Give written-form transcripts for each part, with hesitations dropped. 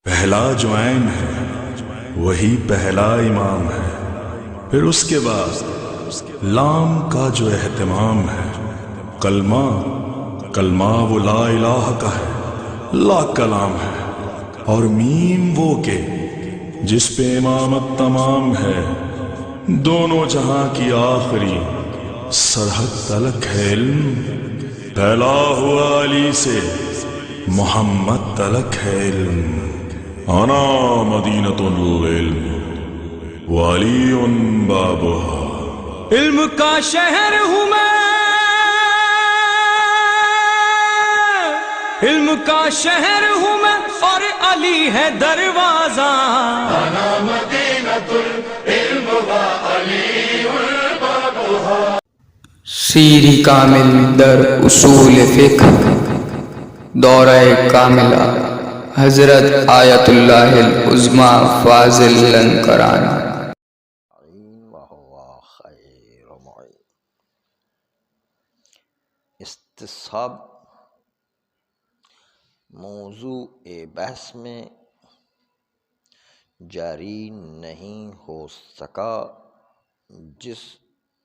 پہلا جو عین ہے وہی پہلا امام ہے، پھر اس کے بعد لام کا جو اہتمام ہے، کلمہ وہ لا الہ کا ہے، لا کلام ہے، اور میم وہ کہ جس پہ امامت تمام ہے، دونوں جہاں کی آخری سرحد تلک ہے علم، پھیلا ہوا علی سے محمد تلک ہے علم، انا مدینۃ العلم وعلی بابها۔ علم کا شہر ہوں میں، علم کا شہر ہوں میں، اور علی ہے دروازہ، انا مدینۃ العلم وعلی بابها۔ شیری کامل در اصول فقہ، دورہ کاملہ حضرت آیت اللہ العظمیٰ فاضل لنکرانی۔ وهو خیر معین۔ استصحاب موضوع بحث میں جاری نہیں ہو سکا جس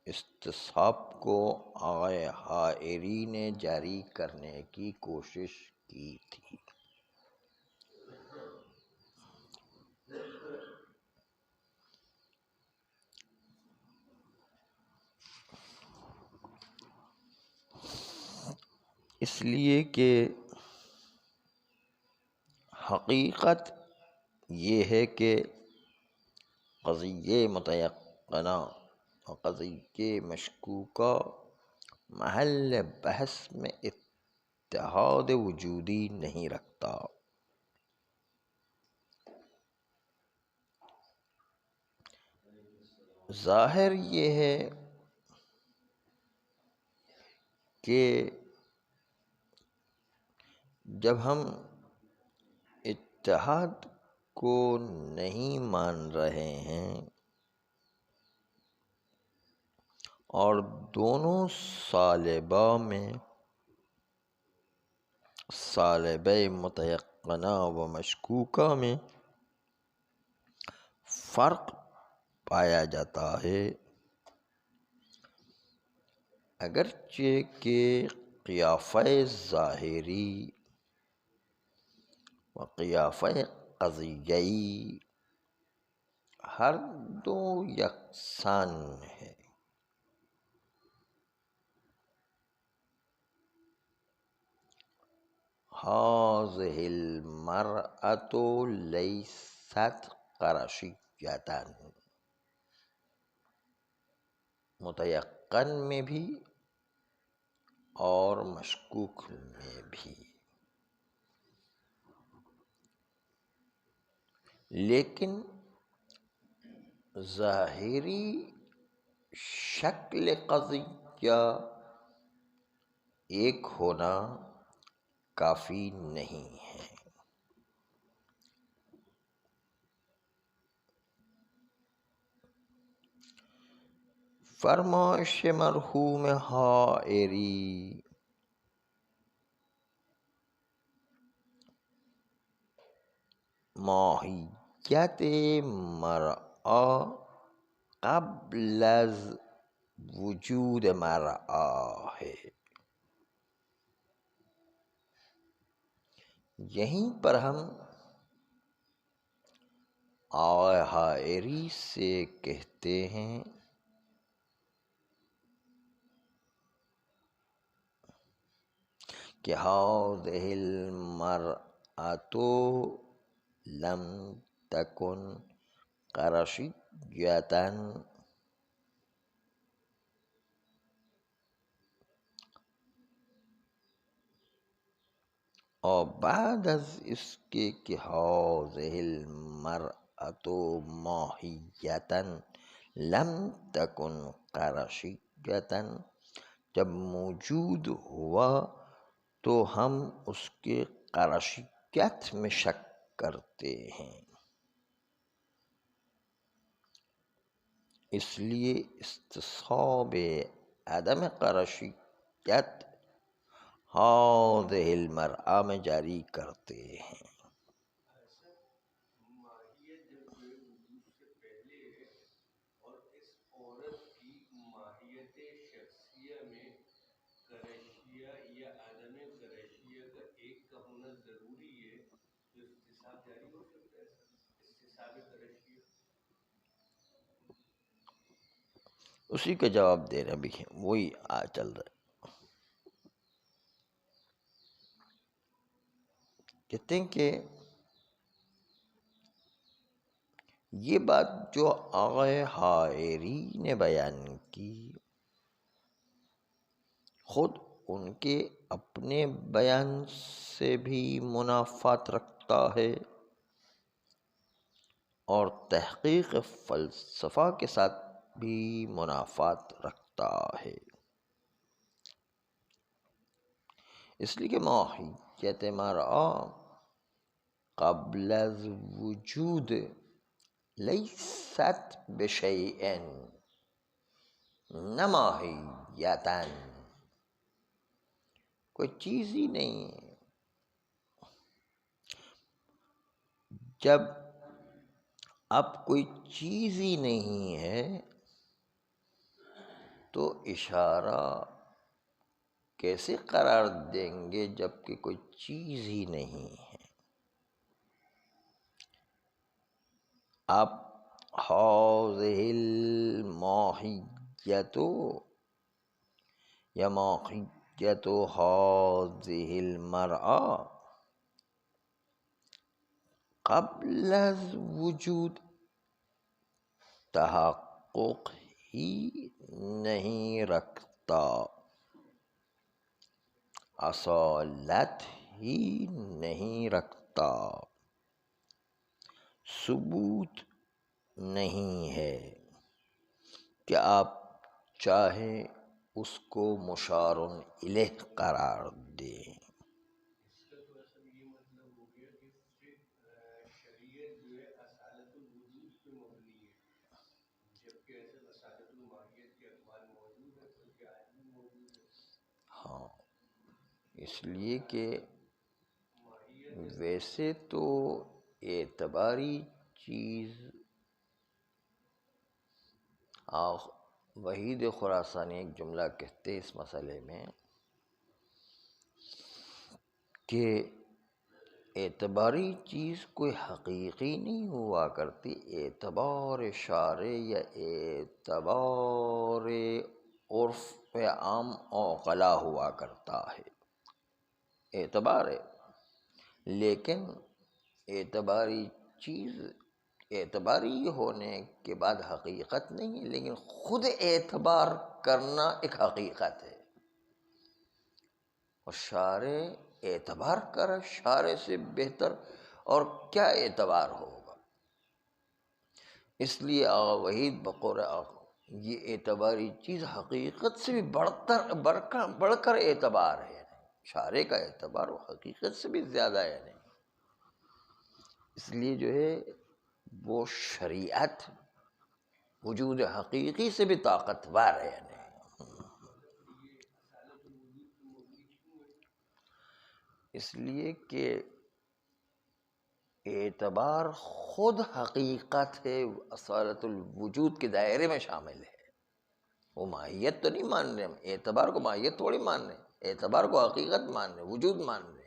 استصحاب کو آقا حائری نے جاری کرنے کی کوشش کی تھی۔ اس لیے کہ حقیقت یہ ہے کہ قضیہ متیقنہ اور قضیہ مشکوکہ محل بحث میں اتحاد وجودی نہیں رکھتا۔ ظاہر یہ ہے کہ جب ہم اتحاد کو نہیں مان رہے ہیں اور دونوں صالبہ میں، صالبہ متیقنہ و مشکوکہ میں فرق پایا جاتا ہے، اگرچہ کہ قیافہ ظاہری و قیافہ قضیئی ہر دو یکساں ہے۔ هذه المرأة لیست قرشیۃ، متیقن میں بھی اور مشکوک میں بھی، لیکن ظاہری شکل قضیہ ایک ہونا کافی نہیں ہے۔ فرمائش مرحوم حائری ماہیت مرأہ قبل از وجود مرأہ ہے۔ یہیں پر ہم آقا حائری سے کہتے ہیں کہ هذه المرأة لم تکن قرشیۃ، اور بعد از اس کے کہ هذه المرأة ماہیۃ لم تکن قرشیۃ، جب موجود ہوا تو ہم اس کے قرشیت میں شک کرتے ہیں، اس لیے استصحاب عدم قرشیت هذه المرأة میں جاری کرتے ہیں۔ اسی کا جواب دے رہے ہیں، وہی چل رہا ہے. کہتے ہیں کہ یہ بات جو آغا حائری نے بیان کی خود ان کے اپنے بیان سے بھی منافات رکھتا ہے اور تحقیق فلسفہ کے ساتھ بھی منافات رکھتا ہے. اس لیے کہ ماہیت مرء قبل الوجود لیست بشیء، نہ ماہیتاً، کوئی چیز ہی نہیں ہے. جب اب کوئی چیز ہی نہیں ہے تو اشارہ کیسے قرار دیں گے جب کہ کوئی چیز ہی نہیں ہے؟ اب هذه الماہیت یا ماہیت هذه المرأة قبل الوجود تحقق ہی نہیں رکھتا، اصالت ہی نہیں رکھتا، ثبوت نہیں ہے کہ آپ چاہیں اس کو مشار الیہ قرار دیں. ہاں، اس لیے کہ ویسے تو اعتباری چیز وحید خراسانی ایک جملہ کہتے اس مسئلے میں کہ اعتباری چیز کوئی حقیقی نہیں ہوا کرتی، اعتبار شارع یا اعتبار عرف عام عقلا ہوا کرتا ہے. اعتبار ہے لیکن اعتباری چیز اعتباری ہونے کے بعد حقیقت نہیں ہے، لیکن خود اعتبار کرنا ایک حقیقت ہے. اور شارع اعتبار کرے، شارع سے بہتر اور کیا اعتبار ہوگا؟ اس لیے آغا وحید بقول یہ اعتباری چیز حقیقت سے بھی بڑھ کر اعتبار ہے. شارع کا اعتبار وہ حقیقت سے بھی زیادہ ہے نہیں. اس لیے جو ہے وہ شریعت وجود حقیقی سے بھی طاقتور ہے نہیں. اس لیے کہ اعتبار خود حقیقت ہے، اصالت الوجود کے دائرے میں شامل ہے. وہ ماہیت تو نہیں مان رہے، ہم اعتبار کو ماہیت تھوڑی مان رہے، اعتبار کو حقیقت مان رہے، وجود مان رہے.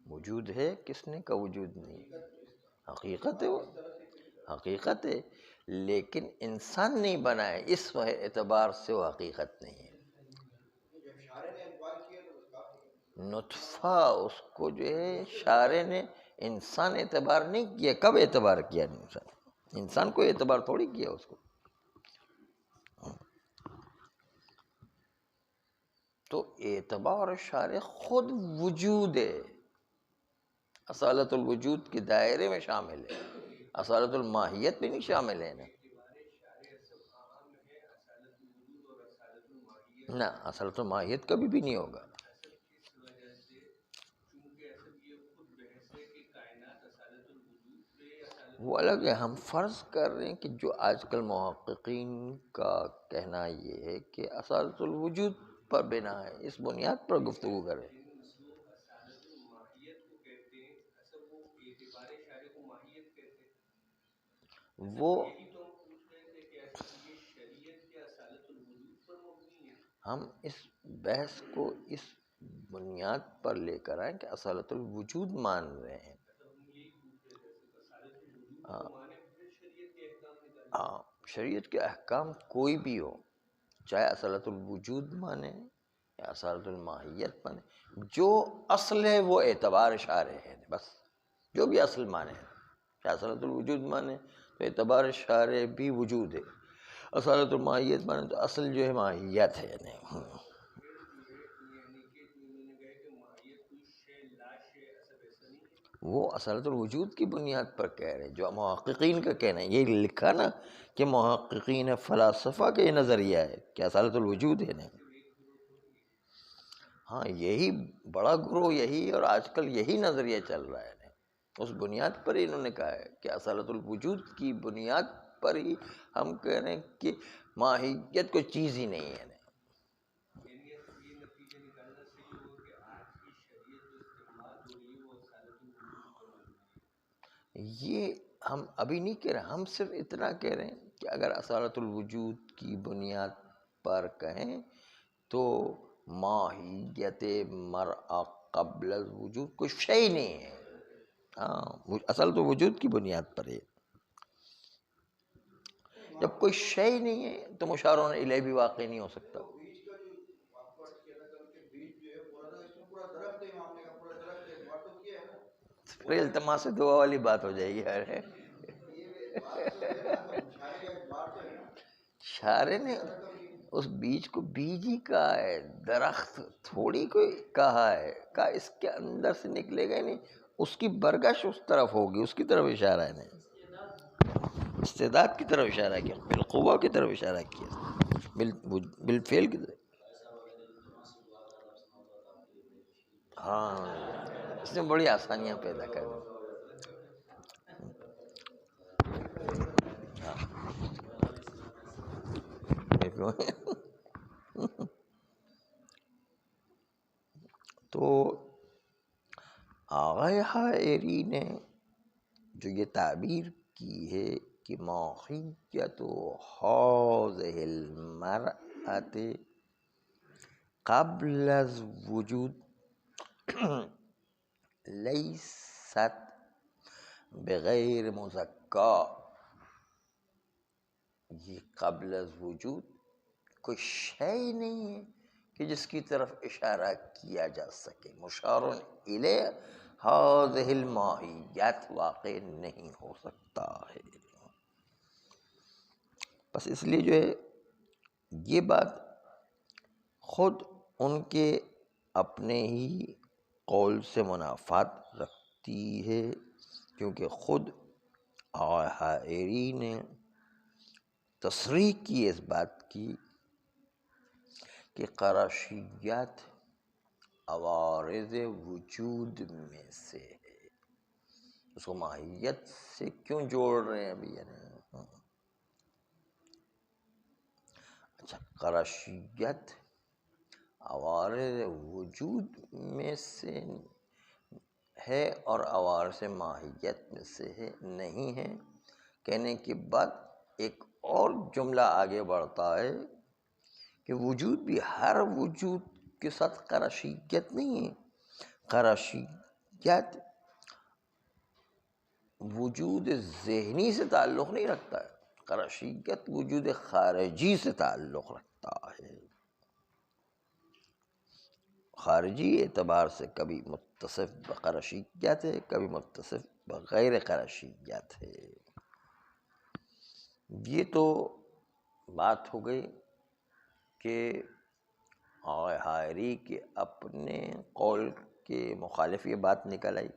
وجود ہے، کس نے کا وجود نہیں؟ حقیقت ہے، وہ حقیقت ہے، لیکن انسان نہیں بنائے، اس اعتبار سے وہ حقیقت نہیں ہے. نطفہ اس کو جو ہے شارع نے انسان اعتبار نہیں کیا. کب اعتبار کیا انسان کو اعتبار تھوڑی کیا اس کو. تو اعتبار شارع خود وجود ہے، اصالت الوجود کے دائرے میں شامل ہے، اصالت الماہیت میں نہیں شامل ہے نا. نہ، اصالت الماہیت کبھی بھی نہیں ہوگا. وہ الگ ہے. ہم فرض کر رہے ہیں کہ جو آج کل محققین کا کہنا یہ ہے کہ اصالت الوجود پر بنا ہے، اس بنیاد پر گفتگو کریں. وہ ہم اس بحث کو اس بنیاد پر لے کر آئیں کہ اصالت الوجود مان رہے ہیں. ہاں شریعت کے احکام کوئی بھی ہو، چاہے اصالت الوجود مانے یا اصالت الماہیت مانے، جو اصل ہے وہ اعتبار شارع ہے. بس جو بھی اصل مانے، چاہے اصالت الوجود مانے تو اعتبار شارع بھی وجود ہے، اصالت الماہیت مانے تو اصل جو ہے ماہیت ہے. وہ اصالت الوجود کی بنیاد پر کہہ رہے ہیں، جو محققین کا کہنا ہے. یہ لکھا نا کہ محققین فلاسفہ کا یہ نظریہ ہے کہ اصالت الوجود ہے. نہیں ہاں یہی بڑا گروہ یہی، اور آج کل یہی نظریہ چل رہا ہے. اس بنیاد پر انہوں نے کہا ہے کہ اصالت الوجود کی بنیاد پر ہی ہم کہہ رہے ہیں کہ ماہیت کوئی چیز ہی نہیں ہے. یہ ہم ابھی نہیں کہہ رہے، ہم صرف اتنا کہہ رہے ہیں کہ اگر اصالت الوجود کی بنیاد پر کہیں تو ماہیت مرء قبل الوجود کوئی شے نہیں ہے. ہاں اصالت الوجود کی بنیاد پر ہے. جب کوئی شے نہیں ہے تو مشار الیہ بھی واقع نہیں ہو سکتا. پھر التماس دعا والی بات ہو جائے گی. شارع نے اس بیج کو بیج ہی کہا ہے، درخت تھوڑی کوئی کہا ہے. کہا اس کے اندر سے نکلے گا نہیں، اس کی برگش اس طرف ہوگی، اس کی طرف اشارہ ہے. نہیں استعداد کی طرف اشارہ کیا، بالقوہ کی طرف اشارہ کیا، بالفعل کی طرف. ہاں اس نے بڑی آسانیاں پیدا کر دی. تو آغا حائری نے جو یہ تعبیر کی ہے کہ ماہیت هذه المرأة قبل الوجود لیست بغیر مزکا، یہ قبل الوجود کوئی شے نہیں ہے کہ جس کی طرف اشارہ کیا جا سکے. مشار الیہ هذه الماہیت واقع نہیں ہو سکتا ہے. بس اس لیے جو ہے یہ بات خود ان کے اپنے ہی قول سے منافات رکھتی ہے، کیونکہ خود حائری نے تصریح کی اس بات کی کہ قرشیت عوارض وجود میں سے ہے. اس کو ماہیت سے کیوں جوڑ رہے ہیں ابھی؟ اچھا قرشیت عوارض وجود میں سے ہے اور عوارض ماہیت میں سے ہے نہیں ہے. کہنے کے بعد ایک اور جملہ آگے بڑھتا ہے کہ وجود بھی ہر وجود کے ساتھ قرشیت نہیں ہے. قرشیت وجود ذہنی سے تعلق نہیں رکھتا ہے، قرشیت وجود خارجی سے تعلق رکھتا ہے. خارجی اعتبار سے کبھی متصف بقرشیت ہے، کبھی متصف بغیر قرشیت ہے. یہ تو بات ہو گئی کہ حائری کے اپنے قول کے مخالف یہ بات نکل آئی،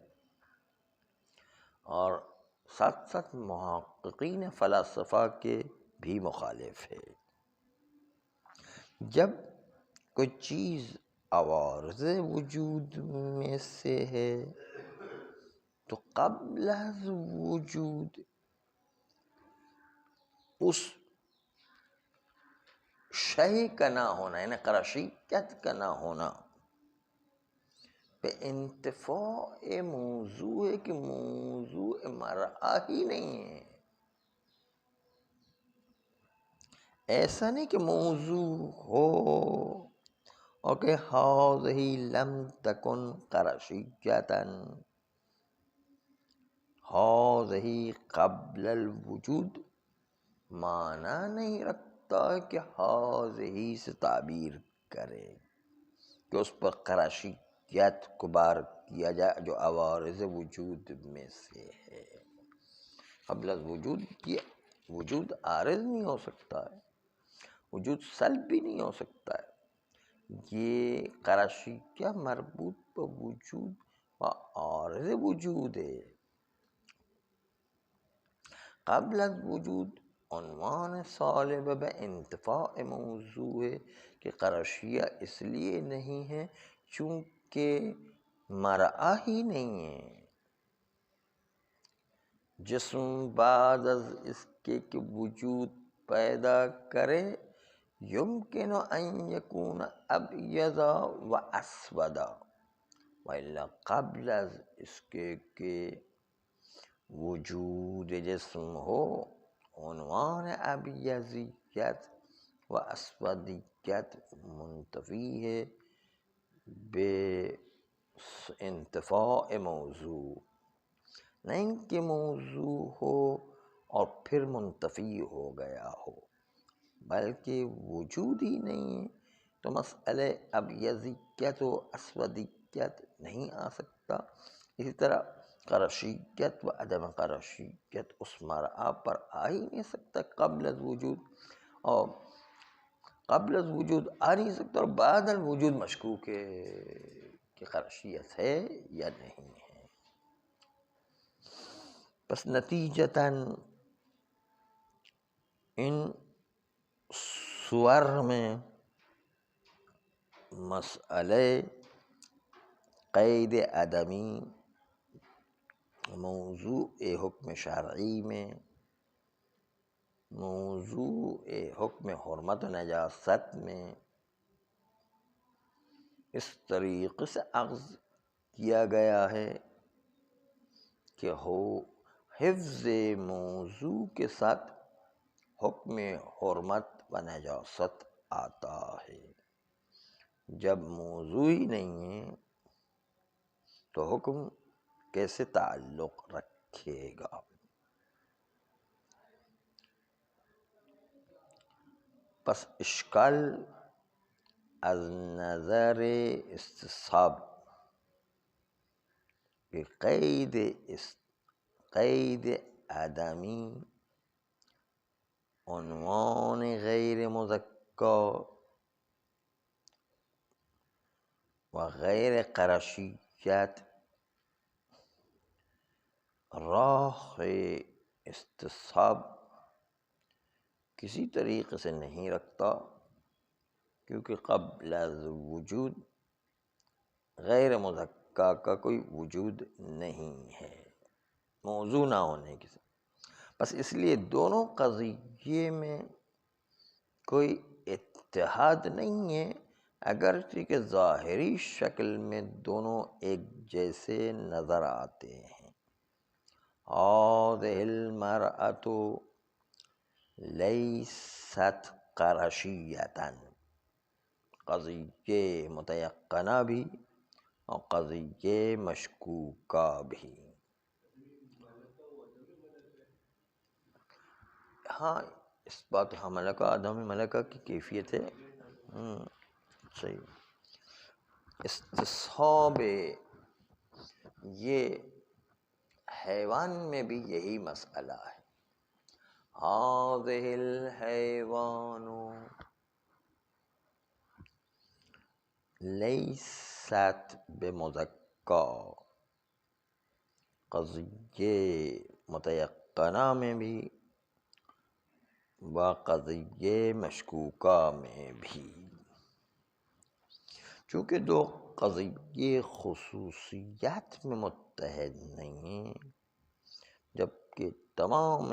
اور ساتھ ساتھ محققین فلاسفہ کے بھی مخالف ہے. جب کوئی چیز عوارض وجود میں سے ہے تو قبل از وجود اس شے کا نہ ہونا، یعنی قرشیت کا نہ ہونا، پہ انتفاع موضوع ہے کہ موضوع مرء ہی نہیں ہے. ایسا نہیں کہ موضوع ہو اور کہ ہاذہ لم تکن قرشیۃً، ہاذہ قبل الوجود معنی نہیں رکھتا ہے کہ ہاذہ سے تعبیر کرے کہ اس پر قرشیت کو بار کیا جائے جو عوارض وجود میں سے ہے۔ قبل الوجود کی وجود عارض نہیں ہو سکتا ہے، وجود سلب بھی نہیں ہو سکتا ہے۔ یہ قرشیہ مربوط پر وجود و عارض وجود ہے۔ قبل الوجود عنوان صالب بہ انتفاع موضوع ہے کہ قرشیہ اس لیے نہیں ہے چونکہ مرعی ہی نہیں ہے۔ جسم بعد از اس کے کہ وجود پیدا کرے یمکن ان یکون ابیض و اسود، والا قبل از اس کے کہ وجود جسم ہو عنوان ابیضیت و اسودیت منتفی ہے بے انتفاع موضوع، نہیں کہ موضوع ہو اور پھر منتفی ہو گیا ہو، بلکہ وجود ہی نہیں ہے تو مسئلہ ابیضیت و اسودیت نہیں آ سکتا۔ اسی طرح قرشیت و عدم قرشیت اس مرعی پر آ ہی نہیں سکتا قبل از وجود، اور قبل از وجود آ نہیں سکتا اور بعد الوجود مشکوک ہے کہ قرشیت ہے یا نہیں ہے۔ پس نتیجتاً ان صور میں مسئلہ قید عدمی، موضوع حکم شرعی میں، موضوع حکم حرمت و نجاست میں اس طریقے سے اخذ کیا گیا ہے کہ ہو حفظ موضوع کے ساتھ حکم حرمت و نجاست آتا ہے۔ جب موضوع ہی نہیں ہے تو حکم کیسے تعلق رکھے گا؟ پس اشکال از نظر استصحاب کہ قید عدمی عنوان غیر مزکا و غیر قرشیت راہ استصحاب کسی طریقے سے نہیں رکھتا، کیونکہ قبل از وجود غیر مزکا کا کوئی وجود نہیں ہے موضوع نہ ہونے کی سے۔ بس اس لیے دونوں قضیے میں کوئی اتحاد نہیں ہے، اگرچہ کہ ظاہری شکل میں دونوں ایک جیسے نظر آتے ہیں۔ هذه المرأة لیست قرشیۃً، قضیہ متیقنہ بھی اور قضیہ مشکوکہ بھی۔ ہاں اس بات ملکہ آدم ملکہ کی کیفیت ہے، صحیح۔ استصحاب یہ حیوان میں بھی یہی مسئلہ ہے۔ هذه الحیوان لیست بمزکا، قضیہ متیقنہ میں بھی و قضیہ مشکوکہ میں بھی، چونکہ دو قضیے خصوصیات میں متحد نہیں ہیں، جبکہ تمام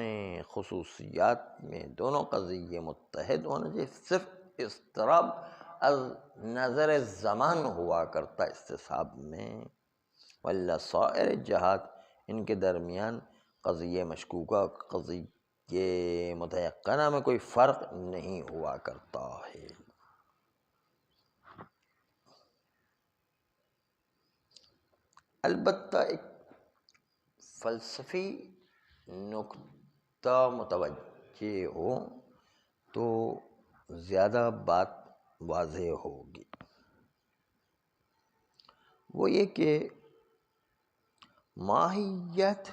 خصوصیات میں دونوں قضیے متحد ہونے سے صرف اضطراب از نظر زمان ہوا کرتا استصحاب میں، والا سائر جہات ان کے درمیان قضیہ مشکوکہ قضیہ متیقنہ میں کوئی فرق نہیں ہوا کرتا ہے۔ البتہ ایک فلسفی نکتہ متوجہ ہو تو زیادہ بات واضح ہوگی، وہ یہ کہ ماہیت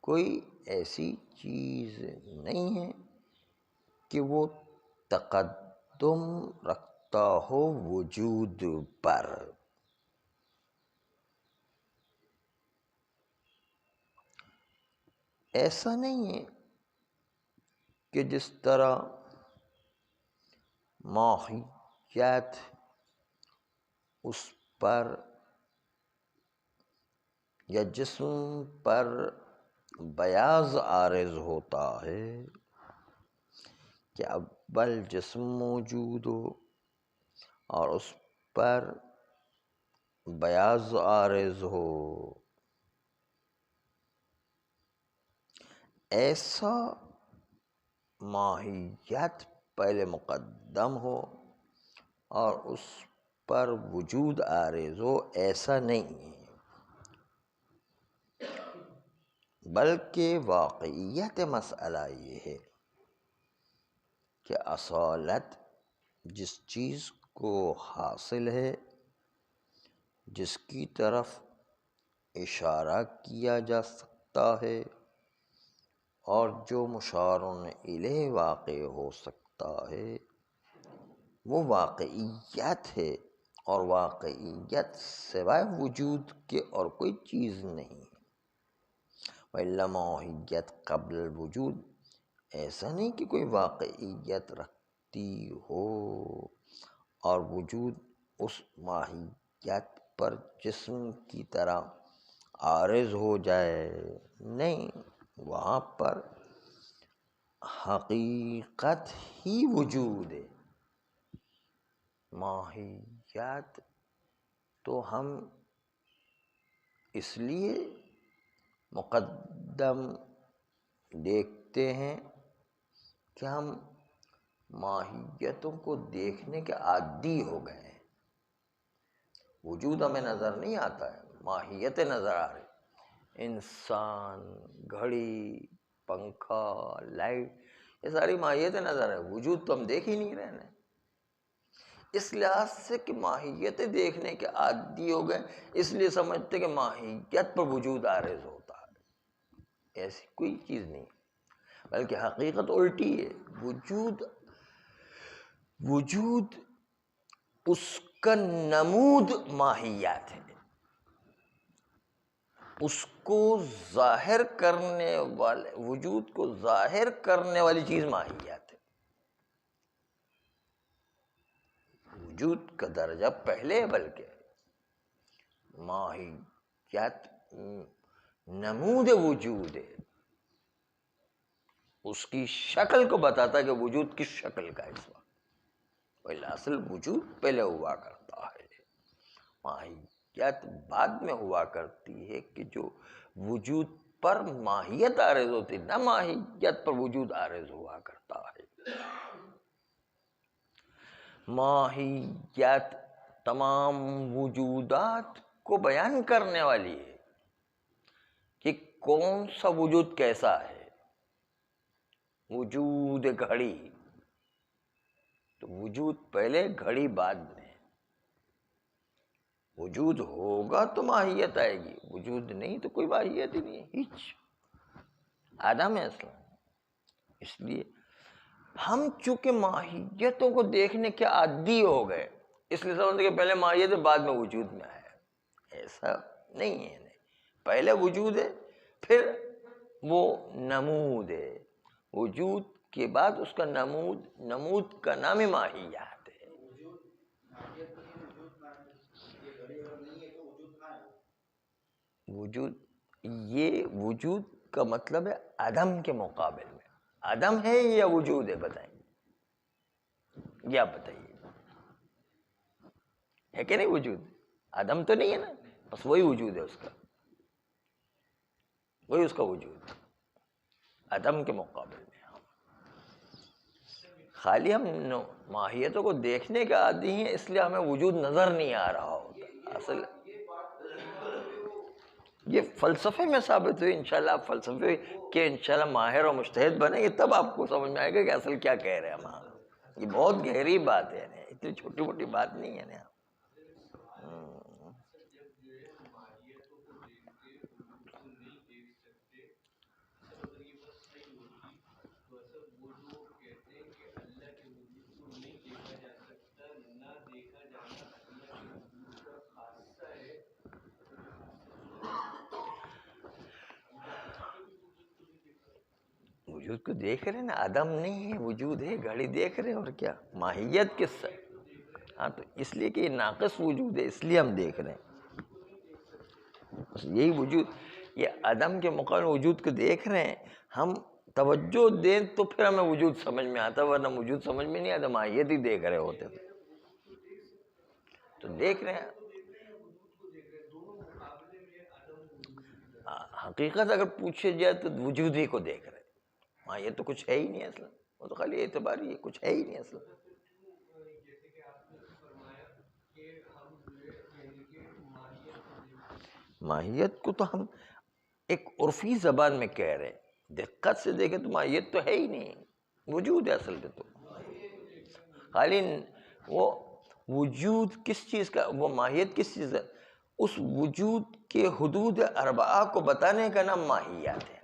کوئی ایسی چیز نہیں ہے کہ وہ تقدم رکھتا ہو وجود پر۔ ایسا نہیں ہے کہ جس طرح ماہیت اس پر یا جسم پر بیاض عارض ہوتا ہے کہ اول جسم موجود ہو اور اس پر بیاض عارض ہو، ایسا ماہیت پہلے مقدم ہو اور اس پر وجود عارض ہو، ایسا نہیں ہے، بلکہ واقعیت مسئلہ یہ ہے کہ اصالت جس چیز کو حاصل ہے، جس کی طرف اشارہ کیا جا سکتا ہے اور جو مشار الیہ واقع ہو سکتا ہے، وہ واقعیت ہے، اور واقعیت سوائے وجود کے اور کوئی چیز نہیں ہے۔ وَإِلَّا ماہیت قبل الوجود، ایسا نہیں کہ کوئی واقعیت رکھتی ہو اور وجود اس ماہیت پر جسم کی طرح عارض ہو جائے، نہیں، وہاں پر حقیقت ہی وجود ہے۔ ماہیت تو ہم اس لیے مقدم دیکھتے ہیں کہ ہم ماہیتوں کو دیکھنے کے عادی ہو گئے ہیں۔ وجود ہمیں نظر نہیں آتا ہے، ماہیتیں نظر آ رہی، انسان، گھڑی، پنکھا، لائٹ، یہ ساری ماہیتیں نظر آ رہی، وجود تو ہم دیکھ ہی نہیں رہے ہیں۔ اس لحاظ سے کہ ماہیتیں دیکھنے کے عادی ہو گئے، اس لیے سمجھتے کہ ماہیت پر وجود عارض ہوتا ہے، ایسی کوئی چیز نہیں، بلکہ حقیقت الٹی ہے۔ وجود اس کا نمود ماہیت ہے، اس کو ظاہر کرنے والے، وجود کو ظاہر کرنے والی چیز ماہیت ہے۔ وجود کا درجہ پہلے ہے، بلکہ ماہیت نمود وجود ہے، اس کی شکل کو بتاتا ہے کہ وجود کس شکل کا اس وقت، اصل وجود پہلے ہوا کرتا ہے، ماہیت بعد میں ہوا کرتی ہے کہ جو وجود پر ماہیت عارض ہوتی، نہ ماہیت پر وجود عارض ہوا کرتا ہے۔ ماہیت تمام وجودات کو بیان کرنے والی ہے کہ کون سا وجود کیسا ہے۔ وجود گھڑی، تو وجود پہلے، گھڑی بعد میں۔ وجود ہوگا تو ماہیت آئے گی، وجود نہیں تو کوئی ماہیت ہی نہیں ہے، ہیچ عدم ہے اصلا۔ اس لیے ہم چونکہ ماہیتوں کو دیکھنے کے عادی ہو گئے، اس لیے سمجھتے کہ پہلے ماہیت ہے بعد میں وجود میں آیا، ایسا نہیں ہے۔ پہلے وجود ہے، پھر وہ نمود ہے، وجود کے بعد اس کا نمود کا نام ہی ماہیت ہے۔ وجود، یہ وجود کا مطلب ہے عدم کے مقابل میں، عدم ہے یا وجود ہے، بتائیں، یا بتائیے، ہے کہ نہیں وجود؟ عدم تو نہیں ہے نا، بس وہی وجود ہے اس کا، وہی اس کا وجود، عدم کے مقابل میں۔ خالی ہم ماہیتوں کو دیکھنے کے عادی ہیں، اس لیے ہمیں وجود نظر نہیں آ رہا ہوتا، اصل یہ فلسفے میں ثابت ہوئی. انشاءاللہ آپ فلسفے کے انشاءاللہ ماہر اور مجتہد بنیں گے تب آپ کو سمجھ میں آئے گا کہ اصل کیا کہہ رہے ہیں ہم. یہ بہت گہری بات ہے نا، اتنی چھوٹی موٹی بات نہیں ہے نا. وجود کو دیکھ رہے ہیں نا، عدم نہیں ہے، وجود ہے. گاڑی دیکھ رہے ہیں اور کیا ماہیت کس سے. ہاں تو اس لیے کہ یہ ناقص وجود ہے، اس لیے ہم دیکھ رہے ہیں. بس یہی وجود، یہ عدم کے مقابلے وجود کو دیکھ رہے ہیں. ہم توجہ دیں تو پھر ہمیں وجود سمجھ میں آتا، ورنہ وجود سمجھ میں نہیں آتا، ماہیت ہی دیکھ رہے ہوتے. تو دیکھ رہے ہیں حقیقت اگر پوچھے جائے تو وجود ہی کو دیکھ رہے ہیں. یہ تو کچھ ہے ہی نہیں اصلا، وہ تو خالی اعتباری ہے، کچھ ہے ہی نہیں اصلا. ماہیت کو تو ہم ایک عرفی زبان میں کہہ رہے ہیں. دقت سے دیکھیں تو ماہیت تو ہے ہی نہیں، وجود ہے اصل میں. تو خالی وہ وجود کس چیز کا، وہ ماہیت کس چیز کا، اس وجود کے حدود اربعہ کو بتانے کا نام ماہیت ہے.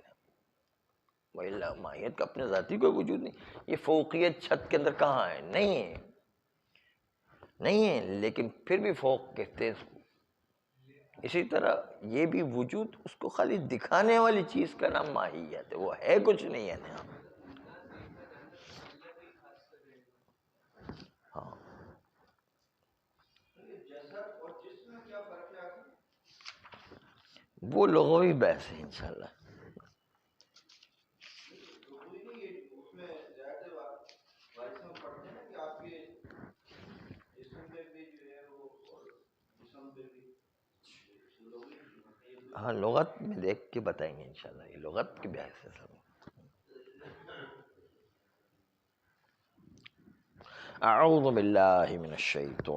وَإِلَّا ماہیت کا اپنے ذاتی کوئی وجود نہیں. یہ فوقیت چھت کے اندر کہاں ہے؟ نہیں ہے، نہیں ہے، لیکن پھر بھی فوق کہتے ہیں اس کو. اسی طرح یہ بھی وجود، اس کو خالی دکھانے والی چیز کا نام ماہیت ہے، وہ ہے کچھ نہیں ہے نا. ہاں وہ لغوی بحث ہے انشاءاللہ. ہاں لغت میں دیکھ کے بتائیں گے انشاءاللہ، یہ لغت کی بحث ہے سب. اعوذ باللہ من الشیطان